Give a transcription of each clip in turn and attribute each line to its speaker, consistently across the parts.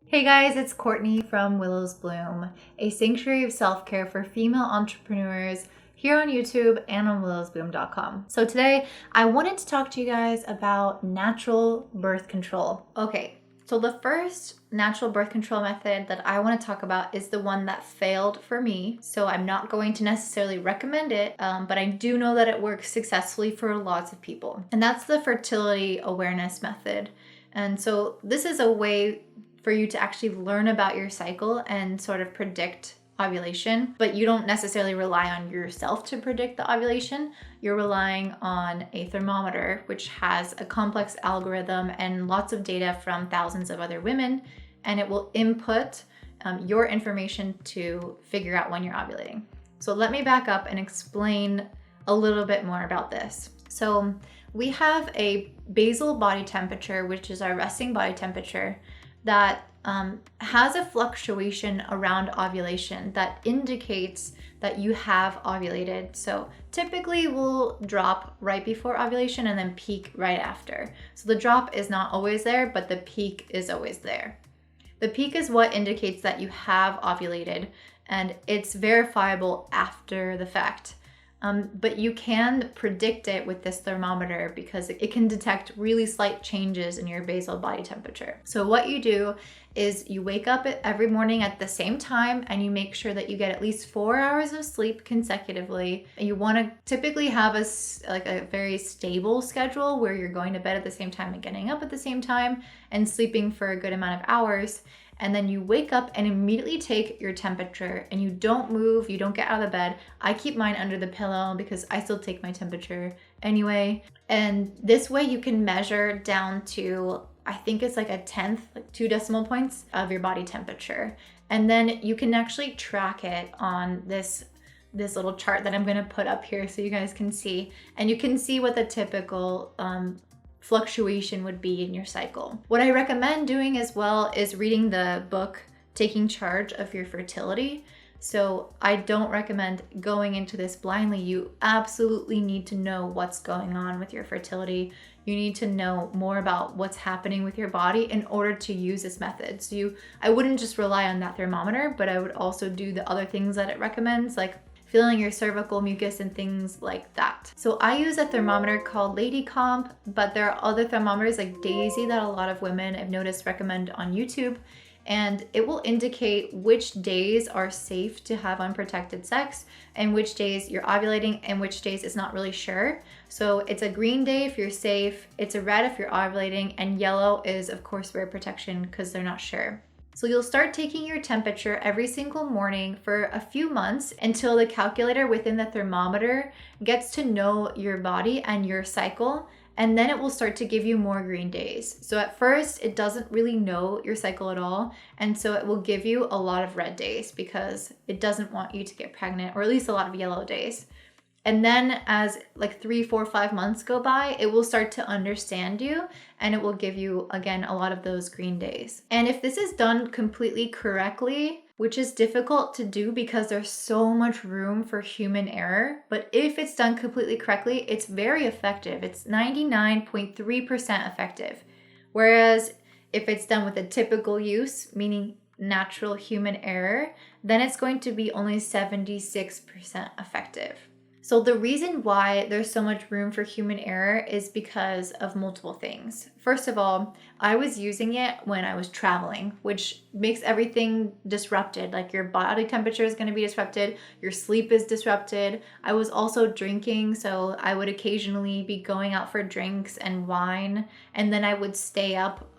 Speaker 1: Hey guys, it's Courtney from Willow's Bloom, a sanctuary of self-care for female entrepreneurs here on YouTube and on willowsbloom.com. So today I wanted to talk to you guys about natural birth control. Okay, so the first natural birth control method that I want to talk about is the one that failed for me. So I'm not going to necessarily recommend it, but I do know that it works successfully for lots of people. And that's the fertility awareness method. And so this is a way for you to actually learn about your cycle and sort of predict ovulation, but you don't necessarily rely on yourself to predict the ovulation. You're relying on a thermometer, which has a complex algorithm and lots of data from thousands of other women, and it will input your information to figure out when you're ovulating. So let me back up and explain a little bit more about this. So we have a basal body temperature, which is our resting body temperature, that has a fluctuation around ovulation that indicates that you have ovulated. So typically we'll drop right before ovulation and then peak right after. So the drop is not always there, but the peak is always there. The peak is what indicates that you have ovulated, and it's verifiable after the fact. But you can predict it with this thermometer because it can detect really slight changes in your basal body temperature. So what you do is you wake up every morning at the same time and you make sure that you get at least 4 hours of sleep consecutively. And you want to typically have a very stable schedule where you're going to bed at the same time and getting up at the same time and sleeping for a good amount of hours. And then you wake up and immediately take your temperature, and you don't move, you don't get out of the bed. I keep mine under the pillow because I still take my temperature anyway. And this way you can measure down to, I think it's like a tenth, like 2 decimal points of your body temperature. And then you can actually track it on this little chart that I'm gonna put up here so you guys can see. And you can see what the typical fluctuation would be in your cycle. What I recommend doing as well is reading the book Taking Charge of Your Fertility. So I don't recommend going into this blindly. You absolutely need to know what's going on with your fertility. You need to know more about what's happening with your body in order to use this method. So I wouldn't just rely on that thermometer, but I would also do the other things that it recommends, like feeling your cervical mucus and things like that. So I use a thermometer called Lady Comp, but there are other thermometers like Daisy that a lot of women I've noticed recommend on YouTube. And it will indicate which days are safe to have unprotected sex and which days you're ovulating and which days it's not really sure. So it's a green day if you're safe, it's a red if you're ovulating, and yellow is of course wear protection because they're not sure. So you'll start taking your temperature every single morning for a few months until the calculator within the thermometer gets to know your body and your cycle, and then it will start to give you more green days. So at first, it doesn't really know your cycle at all, and so it will give you a lot of red days because it doesn't want you to get pregnant, or at least a lot of yellow days. And then as like 3, 4, 5 months go by, it will start to understand you and it will give you, again, a lot of those green days. And if this is done completely correctly, which is difficult to do because there's so much room for human error, but if it's done completely correctly, it's very effective. It's 99.3% effective. Whereas if it's done with a typical use, meaning natural human error, then it's going to be only 76% effective. So the reason why there's so much room for human error is because of multiple things. First of all, I was using it when I was traveling, which makes everything disrupted. Like your body temperature is going to be disrupted, your sleep is disrupted. I was also drinking, so I would occasionally be going out for drinks and wine, and then I would stay up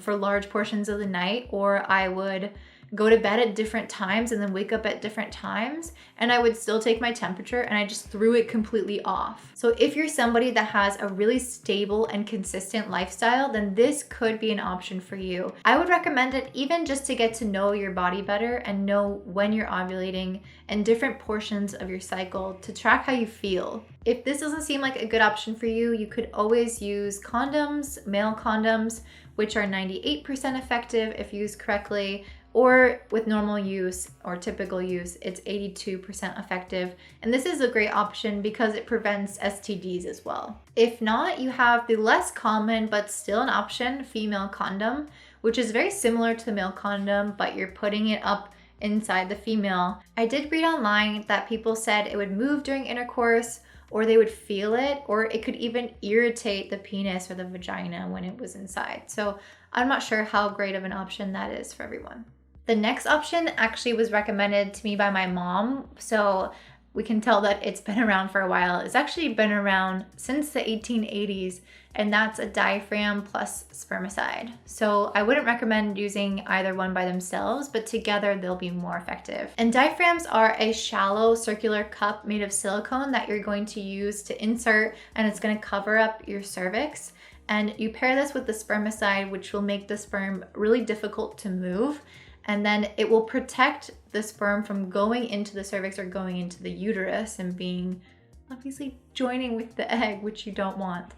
Speaker 1: for large portions of the night, or I would go to bed at different times and then wake up at different times, and I would still take my temperature and I just threw it completely off. So if you're somebody that has a really stable and consistent lifestyle, then this could be an option for you. I would recommend it even just to get to know your body better and know when you're ovulating and different portions of your cycle to track how you feel. If this doesn't seem like a good option for you, you could always use condoms, male condoms, which are 98% effective if used correctly, or with normal use or typical use, it's 82% effective. And this is a great option because it prevents STDs as well. If not, you have the less common but still an option, female condom, which is very similar to the male condom, but you're putting it up inside the female. I did read online that people said it would move during intercourse, or they would feel it, or it could even irritate the penis or the vagina when it was inside. So I'm not sure how great of an option that is for everyone. The next option actually was recommended to me by my mom, so we can tell that it's been around for a while. It's actually been around since the 1880s, and that's a diaphragm plus spermicide. So I wouldn't recommend using either one by themselves, but together they'll be more effective. And diaphragms are a shallow circular cup made of silicone that you're going to use to insert, and it's going to cover up your cervix. And you pair this with the spermicide, which will make the sperm really difficult to move. And then it will protect the sperm from going into the cervix or going into the uterus and being obviously joining with the egg, which you don't want.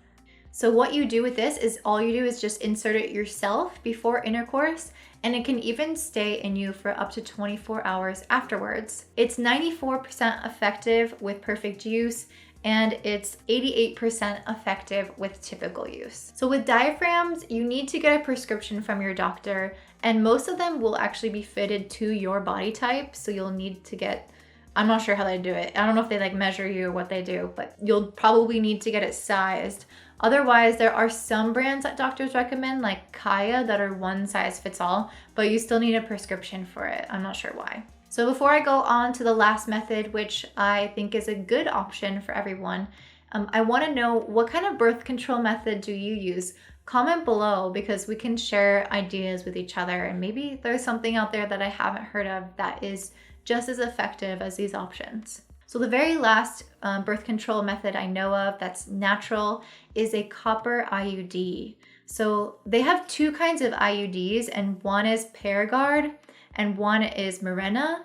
Speaker 1: So what you do with this is all you do is just insert it yourself before intercourse, and it can even stay in you for up to 24 hours afterwards. It's 94% effective with perfect use, and it's 88% effective with typical use. So with diaphragms, you need to get a prescription from your doctor, and most of them will actually be fitted to your body type. So you'll need to get, I'm not sure how they do it. I don't know if they like measure you or what they do, but you'll probably need to get it sized. Otherwise, there are some brands that doctors recommend, like Kaya, that are one size fits all, but you still need a prescription for it. I'm not sure why. So before I go on to the last method, which I think is a good option for everyone, I want to know, what kind of birth control method do you use? Comment below, because we can share ideas with each other, and maybe there's something out there that I haven't heard of that is just as effective as these options. So the very last birth control method I know of that's natural is a copper IUD. So they have two kinds of IUDs, and one is Paragard and one is Mirena.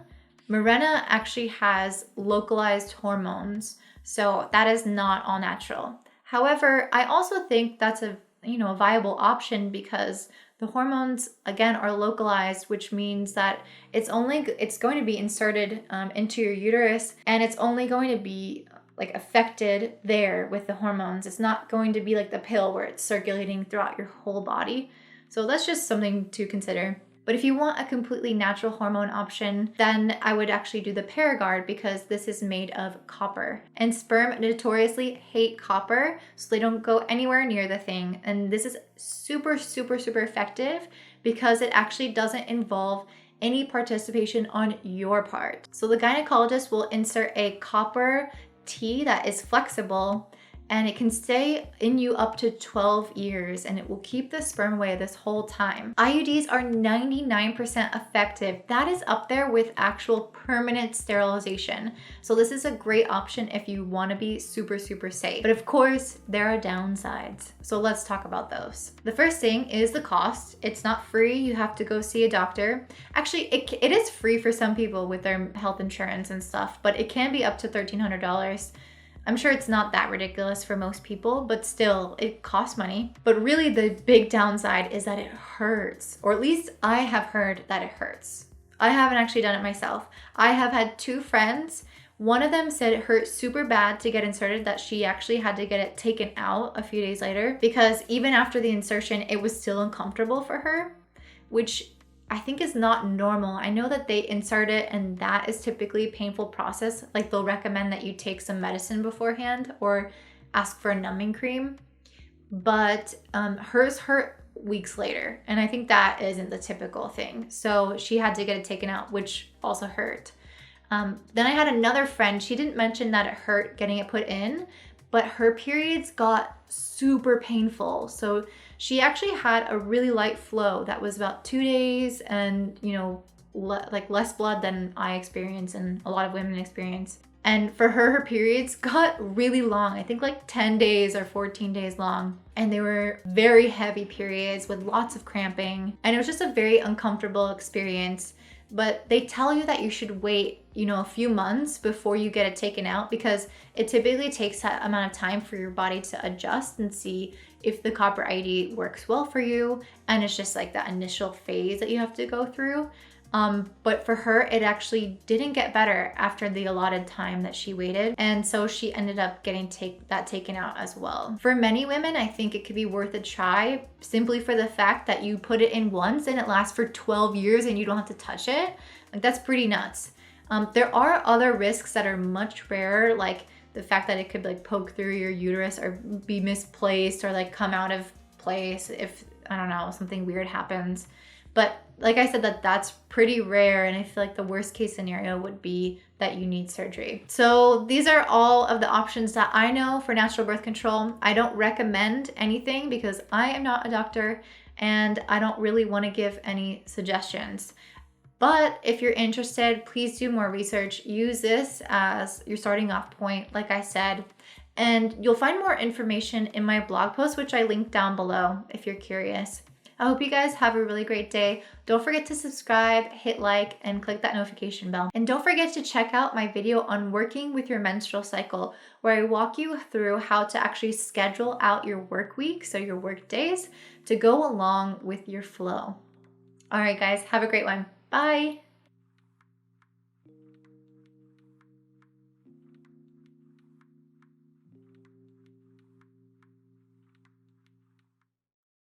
Speaker 1: Mirena actually has localized hormones, so that is not all natural. However, I also think that's a viable option because the hormones, again, are localized, which means that it's going to be inserted into your uterus, and it's only going to be like affected there with the hormones. It's not going to be like the pill where it's circulating throughout your whole body. So that's just something to consider. But if you want a completely natural hormone option, then I would actually do the Paragard, because this is made of copper. And sperm notoriously hate copper, so they don't go anywhere near the thing. And this is super, super, super effective because it actually doesn't involve any participation on your part. So the gynecologist will insert a copper T that is flexible, and it can stay in you up to 12 years, and it will keep the sperm away this whole time. IUDs are 99% effective. That is up there with actual permanent sterilization. So this is a great option if you want to be super, super safe. But of course, there are downsides. So let's talk about those. The first thing is the cost. It's not free. You have to go see a doctor. Actually, it is free for some people with their health insurance and stuff, but it can be up to $1,300. I'm sure it's not that ridiculous for most people, but still, it costs money. But really the big downside is that it hurts, or at least I have heard that it hurts. I haven't actually done it myself. I have had two friends. One of them said it hurt super bad to get inserted, that she actually had to get it taken out a few days later, because even after the insertion, it was still uncomfortable for her, which I think is not normal. I know that they insert it, and that is typically a painful process. Like, they'll recommend that you take some medicine beforehand or ask for a numbing cream. But hers hurt weeks later, and I think that isn't the typical thing. So she had to get it taken out, which also hurt. Then I had another friend. She didn't mention that it hurt getting it put in, but her periods got super painful. So she actually had a really light flow that was about 2 days, and like less blood than I experience and a lot of women experience. And for her periods got really long. I think like 10 days or 14 days long. And they were very heavy periods with lots of cramping. And it was just a very uncomfortable experience. But they tell you that you should wait, a few months before you get it taken out, because it typically takes that amount of time for your body to adjust and see if the copper IUD works well for you. And it's just like that initial phase that you have to go through. But for her, it actually didn't get better after the allotted time that she waited. And so she ended up getting that taken out as well. For many women, I think it could be worth a try simply for the fact that you put it in once and it lasts for 12 years and you don't have to touch it. Like, that's pretty nuts. There are other risks that are much rarer, like the fact that it could like poke through your uterus or be misplaced or like come out of place if, I don't know, something weird happens. But like I said, that's pretty rare, and I feel like the worst case scenario would be that you need surgery. So these are all of the options that I know for natural birth control. I don't recommend anything because I am not a doctor and I don't really want to give any suggestions. But if you're interested, please do more research. Use this as your starting off point, like I said. And you'll find more information in my blog post, which I linked down below if you're curious. I hope you guys have a really great day. Don't forget to subscribe, hit like, and click that notification bell. And don't forget to check out my video on working with your menstrual cycle, where I walk you through how to actually schedule out your work week, so your work days, to go along with your flow. All right, guys, have a great one. Bye.